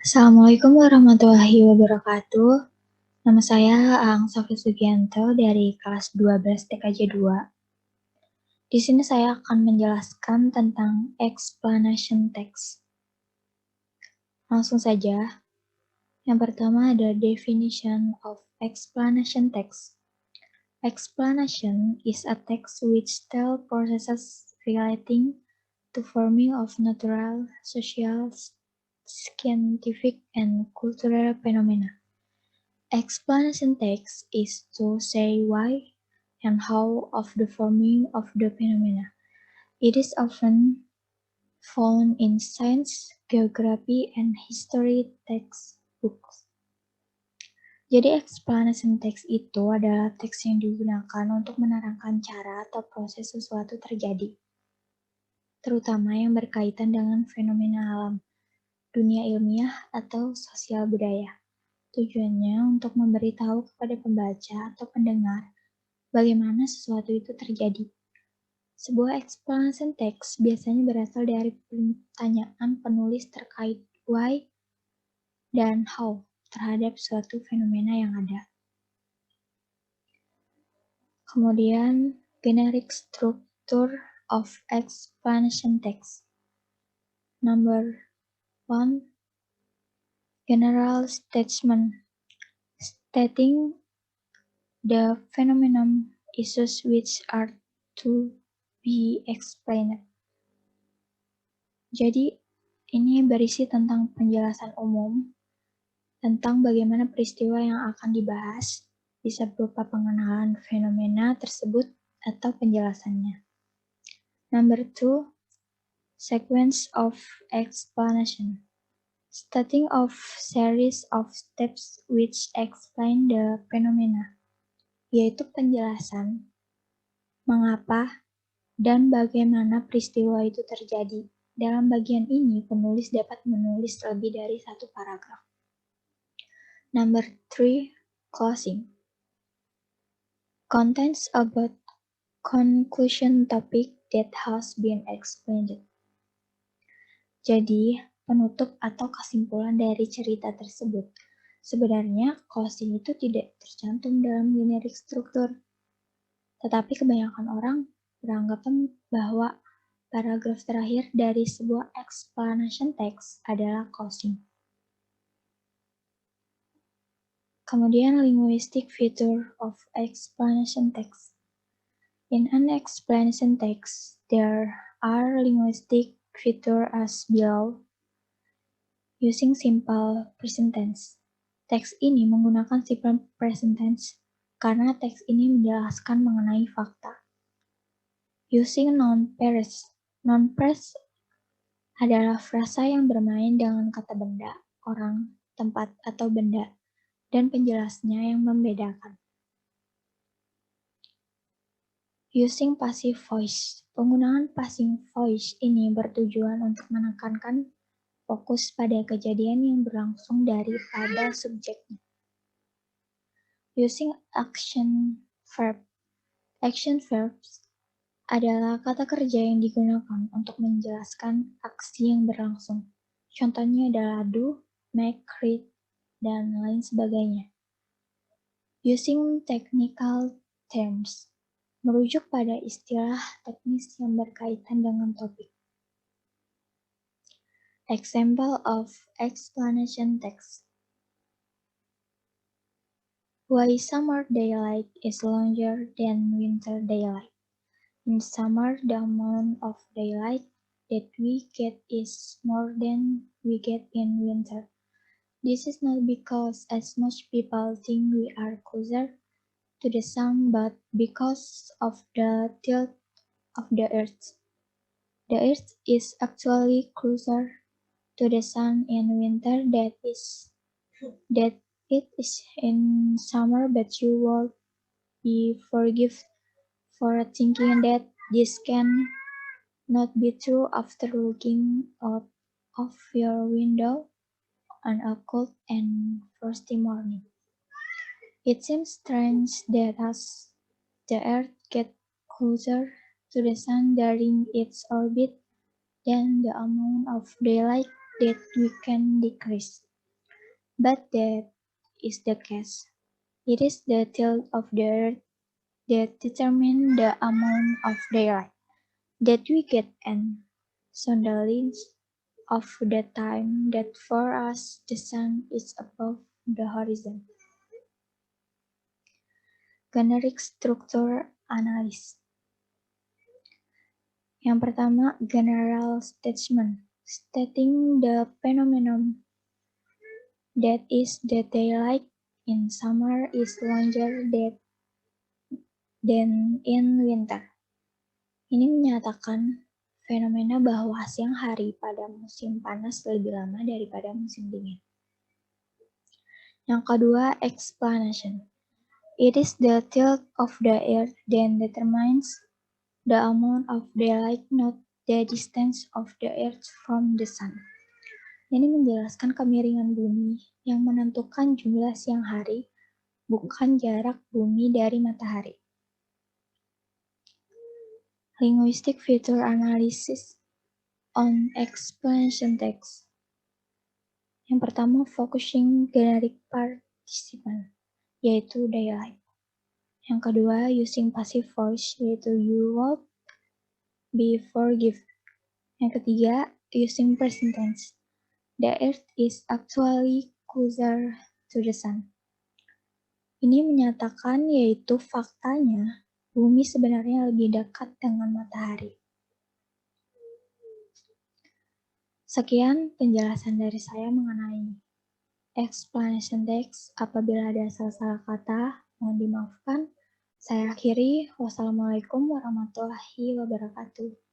Assalamualaikum warahmatullahi wabarakatuh. Nama saya Aang Sofie Sugianto dari kelas 12 TKJ 2. Di sini saya akan menjelaskan tentang explanation text. Langsung saja. Yang pertama ada definition of explanation text. Explanation is a text which tells processes relating to forming of natural, social, scientific, and cultural phenomena. Explanation text is to say why and how of the forming of the phenomena. It is often found in science, geography, and history textbooks. Jadi explanation text itu adalah teks yang digunakan untuk menerangkan cara atau proses sesuatu terjadi, terutama yang berkaitan dengan fenomena alam, dunia ilmiah, atau sosial budaya. Tujuannya untuk memberitahu kepada pembaca atau pendengar bagaimana sesuatu itu terjadi. Sebuah explanation text biasanya berasal dari pertanyaan penulis terkait why dan how terhadap suatu fenomena yang ada. Kemudian, generic structure of explanation text. Number 1. General statement, stating the phenomenon issues which are to be explained. Jadi, ini berisi tentang penjelasan umum tentang bagaimana peristiwa yang akan dibahas, bisa berupa pengenalan fenomena tersebut atau penjelasannya. Number 2, sequence of explanation, stating of series of steps which explain the phenomena, yaitu penjelasan mengapa dan bagaimana peristiwa itu terjadi. Dalam bagian ini, penulis dapat menulis lebih dari satu paragraf. Number 3, closing. Contents about conclusion topic that has been explained. Jadi, penutup atau kesimpulan dari cerita tersebut. Sebenarnya, closing itu tidak tercantum dalam generic struktur. Tetapi kebanyakan orang beranggapan bahwa paragraf terakhir dari sebuah explanation text adalah closing. Kemudian, linguistic feature of explanation text. In an explanation text, there are linguistic features as below. Using simple present tense. Teks ini menggunakan simple present tense karena teks ini menjelaskan mengenai fakta. Using noun phrase. Noun phrase adalah frasa yang bermain dengan kata benda, orang, tempat, atau benda, dan penjelasnya yang membedakan. Using passive voice. Penggunaan passive voice ini bertujuan untuk menekankan fokus pada kejadian yang berlangsung daripada subjeknya. Using action verb. Action verbs adalah kata kerja yang digunakan untuk menjelaskan aksi yang berlangsung. Contohnya adalah do, make, read, dan lain sebagainya. Using technical terms, merujuk pada istilah teknis yang berkaitan dengan topik. Example of explanation text. Why summer daylight is longer than winter daylight. In summer, the amount of daylight that we get is more than we get in winter. This is not because as much people think we are closer to the sun, but because of the tilt of the earth. The earth is actually closer to the sun in winter that it is in summer, but you will be forgiven for thinking that this can not be true after looking out of your window on a cold and frosty morning. It seems strange that as the Earth gets closer to the sun during its orbit, then the amount of daylight that we can decrease. But that is the case. It is the tilt of the earth that determines the amount of daylight that we get and so the length of the time that for us the sun is above the horizon. Generic structure analysis. Yang pertama, general statement, stating the phenomenon that is that daylight in summer is longer than in winter. Ini menyatakan fenomena bahwa siang hari pada musim panas lebih lama daripada musim dingin. Yang kedua, explanation. It is the tilt of the earth that determines the amount of daylight, not the distance of the earth from the sun. Ini menjelaskan kemiringan bumi yang menentukan jumlah siang hari, bukan jarak bumi dari matahari. Linguistic feature analysis on explanation text. Yang pertama, focusing generic participant, yaitu daylight. Yang kedua, using passive voice, yaitu you would be forgiven. Yang ketiga, using present tense. The earth is actually closer to the sun. Ini menyatakan yaitu faktanya bumi sebenarnya lebih dekat dengan matahari. Sekian penjelasan dari saya mengenai explanation text. Apabila ada salah-salah kata, mohon dimaafkan. Saya akhiri. Wassalamualaikum warahmatullahi wabarakatuh.